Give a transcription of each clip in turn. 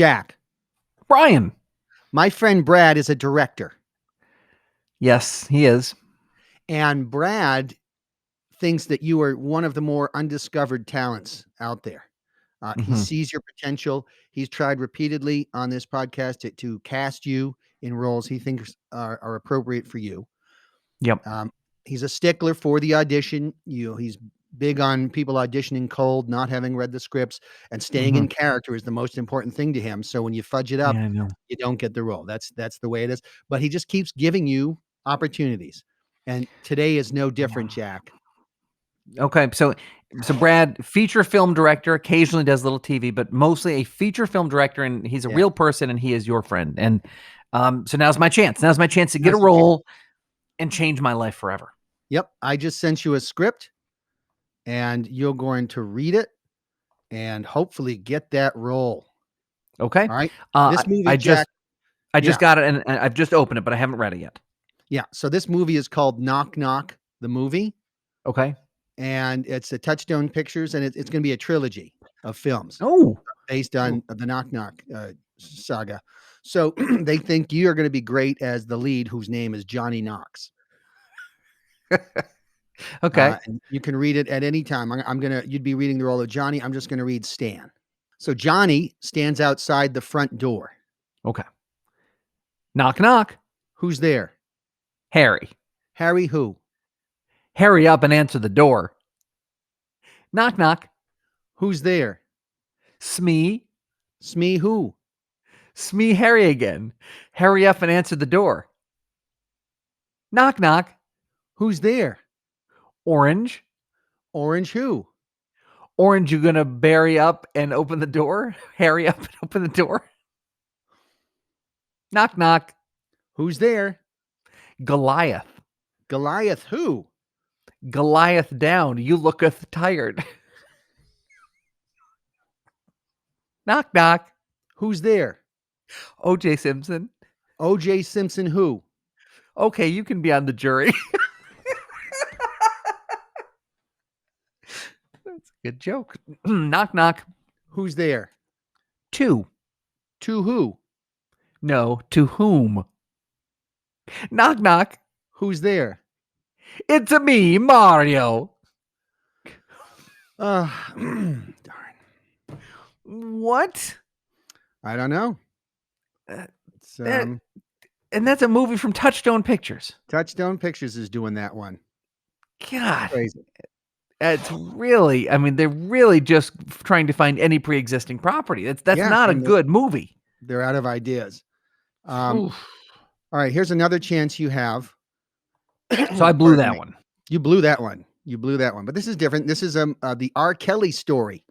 Jack. Brian. My friend Brad is a director. Yes, he is. And Brad thinks that you are one of the more undiscovered talents out there. He sees your potential. He's tried repeatedly on this podcast to cast you in roles he thinks are appropriate for you. Yep. He's a stickler for the audition. He's big on people auditioning cold, not having read the scripts, and staying in character is the most important thing to him. So when you fudge it up, Yeah, I know. you don't get the role. That's the way it is. But he just keeps giving you opportunities. And today is no different, Jack. Okay, so Brad, feature film director, occasionally does little TV, but mostly a feature film director, and he's a real person, and he is your friend. And so now's my chance. Now's my chance to get a role and change my life forever. Yep, I just sent you a script, and you're going to read it and hopefully get that role. Okay. All right. This movie, I just got it, and I've just opened it, but I haven't read it yet. Yeah. So this movie is called Knock Knock, the movie. Okay. And it's a Touchstone Pictures, and it's going to be a trilogy of films. Based on the Knock Knock saga. So they think you are going to be great as the lead, whose name is Johnny Knox. Okay. And you can read it at any time. You'd be reading the role of Johnny. I'm just going to read Stan. So Johnny stands outside the front door. Okay. Knock, knock. Who's there? Harry. Harry who? Hurry up and answer the door. Knock, knock. Who's there? Smee. Smee who? Smee Harry again. Hurry up and answer the door. Knock, knock. Who's there? Orange. Orange who? Orange, you gonna bury up and open the door? Hurry up and open the door. Knock, knock. Who's there? Goliath. Goliath who? Goliath down. You looketh tired. Knock, knock. Who's there? O.J. Simpson. O.J. Simpson who? Okay, you can be on the jury. That's a good joke. Knock, knock. Who's there? Two. To who? No, to whom? Knock, knock. Who's there? It's a me, Mario. Darn. What? I don't know. And that's a movie from Touchstone Pictures. Touchstone Pictures is doing that one. God. Crazy. It's really, I mean, they're really just trying to find any pre-existing property. That's not a good movie. They're out of ideas. All right, here's another chance you have. So I blew that one. You blew that one. But this is different. This is the R. Kelly story.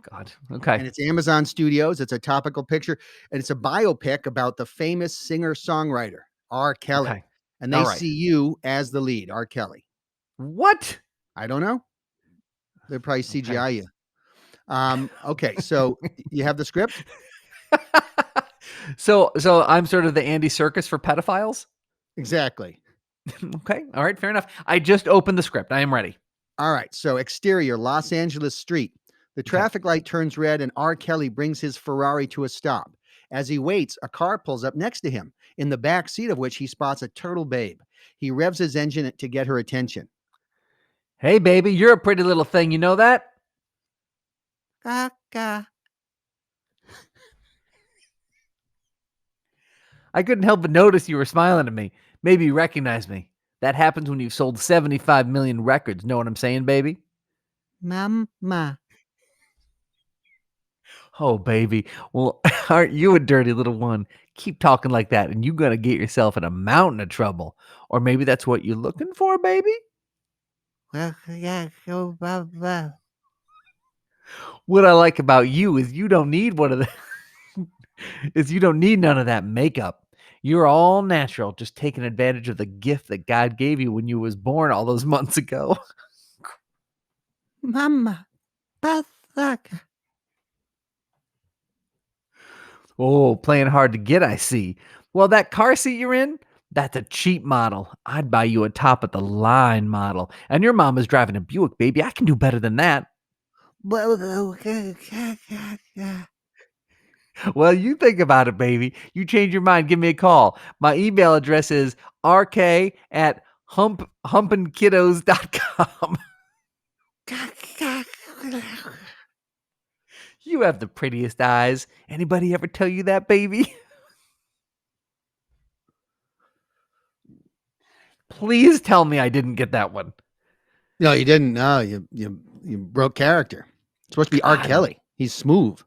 God. Okay. And it's Amazon Studios. It's a topical picture, and it's a biopic about the famous singer-songwriter R. Kelly. Okay. And they see you as the lead, R. Kelly. What? I don't know. They'll probably CGI you. Okay, so you have the script? So I'm sort of the Andy Serkis for pedophiles? Exactly. Okay. All right. Fair enough. I just opened the script. I am ready. All right. So exterior, Los Angeles street. The traffic light turns red and R. Kelly brings his Ferrari to a stop. As he waits, a car pulls up next to him, in the back seat of which he spots a turtle babe. He revs his engine to get her attention. Hey, baby, you're a pretty little thing. You know that? Caca. I couldn't help but notice you were smiling at me. Maybe you recognize me. That happens when you've sold 75 million records. Know what I'm saying, baby? Mama. Oh, baby. Well, aren't you a dirty little one? Keep talking like that, and you're going to get yourself in a mountain of trouble. Or maybe that's what you're looking for, baby? What I like about you is you don't need none of that makeup. You're all natural, just taking advantage of the gift that God gave you when you was born all those months ago. Mama. Pasaka. Oh, playing hard to get, I see. Well, that car seat you're in, that's a cheap model. I'd buy you a top-of-the-line model. And your mama's driving a Buick, baby. I can do better than that. Well, you think about it, baby. You change your mind, give me a call. My email address is rk@humpandkiddos.com. You have the prettiest eyes. Anybody ever tell you that, baby? Please tell me I didn't get that one. No, you didn't. No, you broke character. It's supposed to be R. God. Kelly. He's smooth.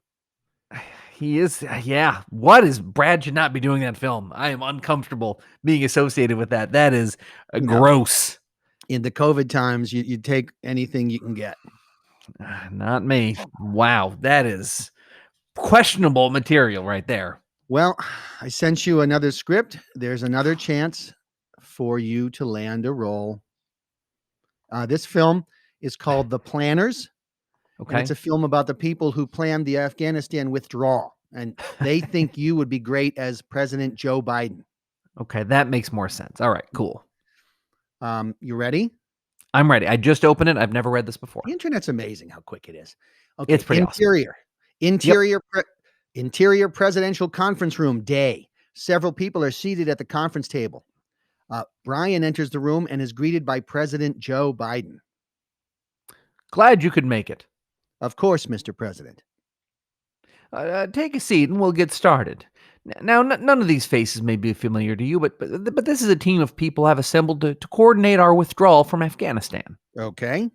He is, yeah. What is Brad should not be doing that film? I am uncomfortable being associated with that. That is gross. In the COVID times, you take anything you can get. Not me. Wow, that is questionable material right there. Well, I sent you another script. There's another chance for you to land a role. This film is called The Planners. And Okay. it's a film about the people who planned the Afghanistan withdrawal. And they think you would be great as President Joe Biden. Okay, that makes more sense. All right, cool. You ready? I'm ready. I just opened it. I've never read this before. The internet's amazing how quick it is. Okay, It's pretty awesome. Interior presidential conference room day. Several people are seated at the conference table. Brian enters the room and is greeted by President Joe Biden. Glad you could make it. Of course, Mr. President. Take a seat and we'll get started. Now, none of these faces may be familiar to you, but this is a team of people I've assembled to coordinate our withdrawal from Afghanistan. Okay.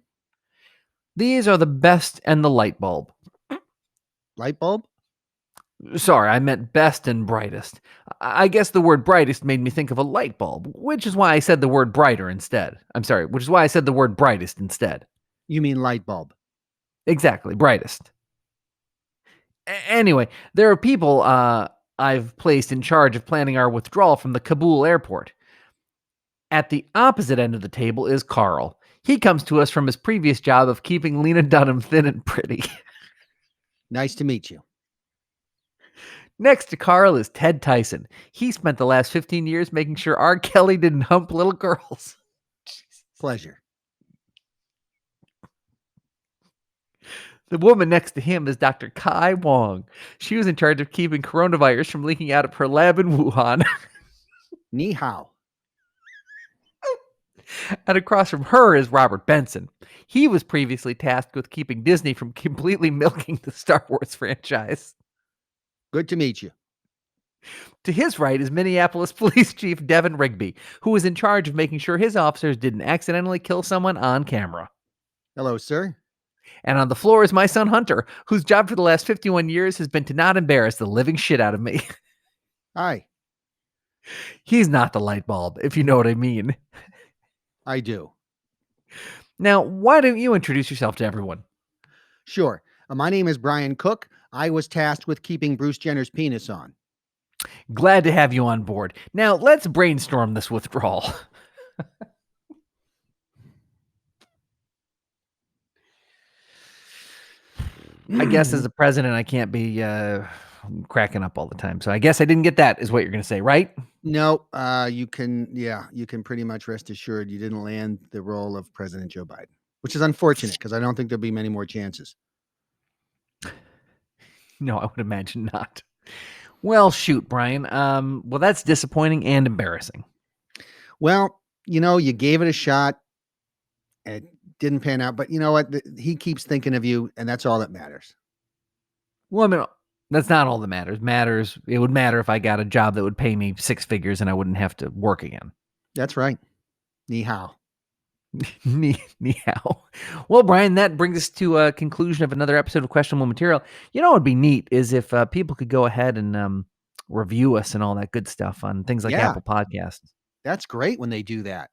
These are the best and the light bulb. Light bulb? Sorry, I meant best and brightest. I guess the word brightest made me think of a light bulb, which is why I said the word brighter instead. I'm sorry, which is why I said the word brightest instead. You mean light bulb? Exactly, brightest. Anyway, there are people I've placed in charge of planning our withdrawal from the Kabul airport. At the opposite end of the table is Carl. He comes to us from his previous job of keeping Lena Dunham thin and pretty. Nice to meet you. Next to Carl is Ted Tyson. He spent the last 15 years making sure R. Kelly didn't hump little girls. Pleasure. The woman next to him is Dr. Kai Wong. She was in charge of keeping coronavirus from leaking out of her lab in Wuhan. Ni hao. And across from her is Robert Benson. He was previously tasked with keeping Disney from completely milking the Star Wars franchise. Good to meet you. To his right is Minneapolis Police Chief Devin Rigby, who was in charge of making sure his officers didn't accidentally kill someone on camera. Hello, sir. And on the floor is my son Hunter, whose job for the last 51 years has been to not embarrass the living shit out of me. Hi. He's not the light bulb, if you know what I mean. I do. Now, why don't you introduce yourself to everyone? Sure. My name is Brian Cook. I was tasked with keeping Bruce Jenner's penis on. Glad to have you on board. Now, let's brainstorm this withdrawal. I guess as the president, I can't be cracking up all the time. So I guess I didn't get that, is what you're going to say, right? No, you can pretty much rest assured you didn't land the role of President Joe Biden, which is unfortunate because I don't think there'll be many more chances. No, I would imagine not. Well, shoot, Brian. Well, that's disappointing and embarrassing. Well, you gave it a shot. It didn't pan out, but you know what? He keeps thinking of you, and that's all that matters. Well, I mean, that's not all that matters. It would matter if I got a job that would pay me 6 figures and I wouldn't have to work again. That's right. Ni hao. Ni hao. Well, Brian, that brings us to a conclusion of another episode of Questionable Material. You know what would be neat is if people could go ahead and review us and all that good stuff on things like Apple Podcasts. That's great when they do that.